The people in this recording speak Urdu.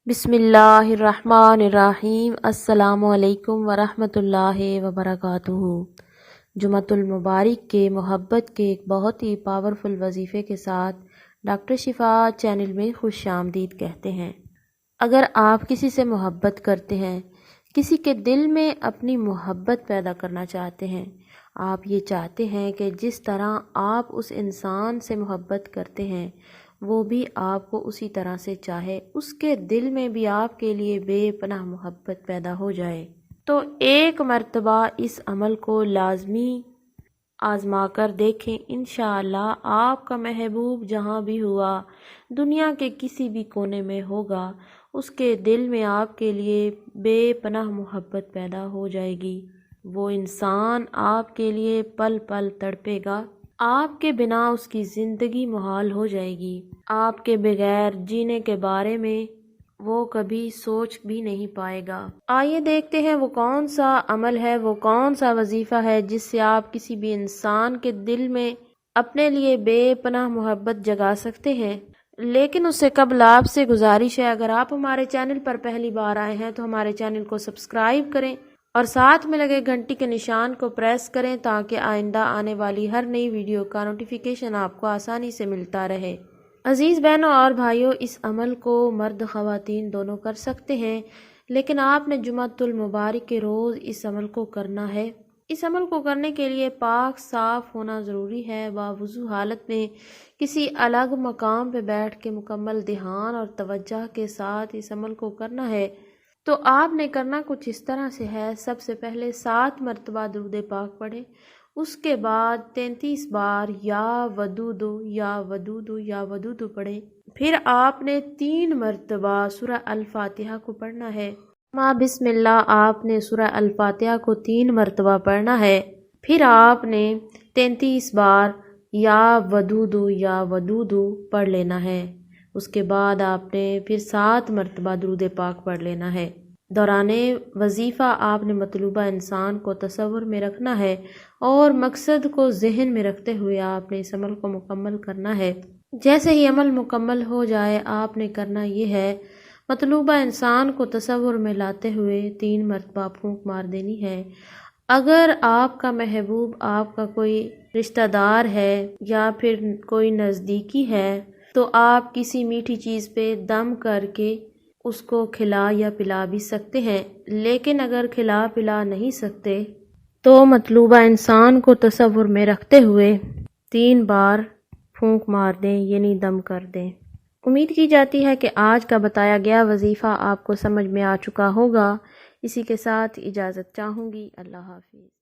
بسم اللہ الرحمن الرحیم۔ السلام علیکم ورحمۃ اللہ وبرکاتہ۔ جمعۃ المبارک کے محبت کے ایک بہت ہی پاورفل وظیفے کے ساتھ ڈاکٹر شفا چینل میں خوش آمدید کہتے ہیں۔ اگر آپ کسی سے محبت کرتے ہیں، کسی کے دل میں اپنی محبت پیدا کرنا چاہتے ہیں، آپ یہ چاہتے ہیں کہ جس طرح آپ اس انسان سے محبت کرتے ہیں وہ بھی آپ کو اسی طرح سے چاہے، اس کے دل میں بھی آپ کے لیے بے پناہ محبت پیدا ہو جائے، تو ایک مرتبہ اس عمل کو لازمی آزما کر دیکھیں۔ انشاءاللہ آپ کا محبوب جہاں بھی ہوا، دنیا کے کسی بھی کونے میں ہوگا، اس کے دل میں آپ کے لیے بے پناہ محبت پیدا ہو جائے گی۔ وہ انسان آپ کے لیے پل پل تڑپے گا، آپ کے بنا اس کی زندگی محال ہو جائے گی، آپ کے بغیر جینے کے بارے میں وہ کبھی سوچ بھی نہیں پائے گا۔ آئیے دیکھتے ہیں وہ کون سا عمل ہے، وہ کون سا وظیفہ ہے جس سے آپ کسی بھی انسان کے دل میں اپنے لیے بے پناہ محبت جگا سکتے ہیں۔ لیکن اس سے قبل آپ سے گزارش ہے، اگر آپ ہمارے چینل پر پہلی بار آئے ہیں تو ہمارے چینل کو سبسکرائب کریں اور ساتھ میں لگے گھنٹی کے نشان کو پریس کریں تاکہ آئندہ آنے والی ہر نئی ویڈیو کا نوٹیفیکیشن آپ کو آسانی سے ملتا رہے۔ عزیز بہنوں اور بھائیوں، اس عمل کو مرد خواتین دونوں کر سکتے ہیں، لیکن آپ نے جمعۃ المبارک کے روز اس عمل کو کرنا ہے۔ اس عمل کو کرنے کے لیے پاک صاف ہونا ضروری ہے، باوضو حالت میں کسی الگ مقام پہ بیٹھ کے مکمل دھیان اور توجہ کے ساتھ اس عمل کو کرنا ہے۔ تو آپ نے کرنا کچھ اس طرح سے ہے، سب سے پہلے 7 مرتبہ درود پاک پڑھیں، اس کے بعد 33 بار یا ودود یا ودود یا ودود پڑھیں، پھر آپ نے 3 مرتبہ سورہ الفاتحہ کو پڑھنا ہے۔ بسم اللہ آپ نے سورہ الفاتحہ کو 3 مرتبہ پڑھنا ہے، پھر آپ نے 33 بار یا ودود پڑھ لینا ہے، اس کے بعد آپ نے پھر 7 مرتبہ درود پاک پڑھ لینا ہے۔ دوران وظیفہ آپ نے مطلوبہ انسان کو تصور میں رکھنا ہے اور مقصد کو ذہن میں رکھتے ہوئے آپ نے اس عمل کو مکمل کرنا ہے۔ جیسے ہی عمل مکمل ہو جائے آپ نے کرنا یہ ہے، مطلوبہ انسان کو تصور میں لاتے ہوئے 3 مرتبہ پھونک مار دینی ہے۔ اگر آپ کا محبوب آپ کا کوئی رشتہ دار ہے یا پھر کوئی نزدیکی ہے تو آپ کسی میٹھی چیز پہ دم کر کے اس کو کھلا یا پلا بھی سکتے ہیں، لیکن اگر کھلا پلا نہیں سکتے تو مطلوبہ انسان کو تصور میں رکھتے ہوئے 3 بار پھونک مار دیں، یعنی دم کر دیں۔ امید کی جاتی ہے کہ آج کا بتایا گیا وظیفہ آپ کو سمجھ میں آ چکا ہوگا۔ اسی کے ساتھ اجازت چاہوں گی۔ اللہ حافظ۔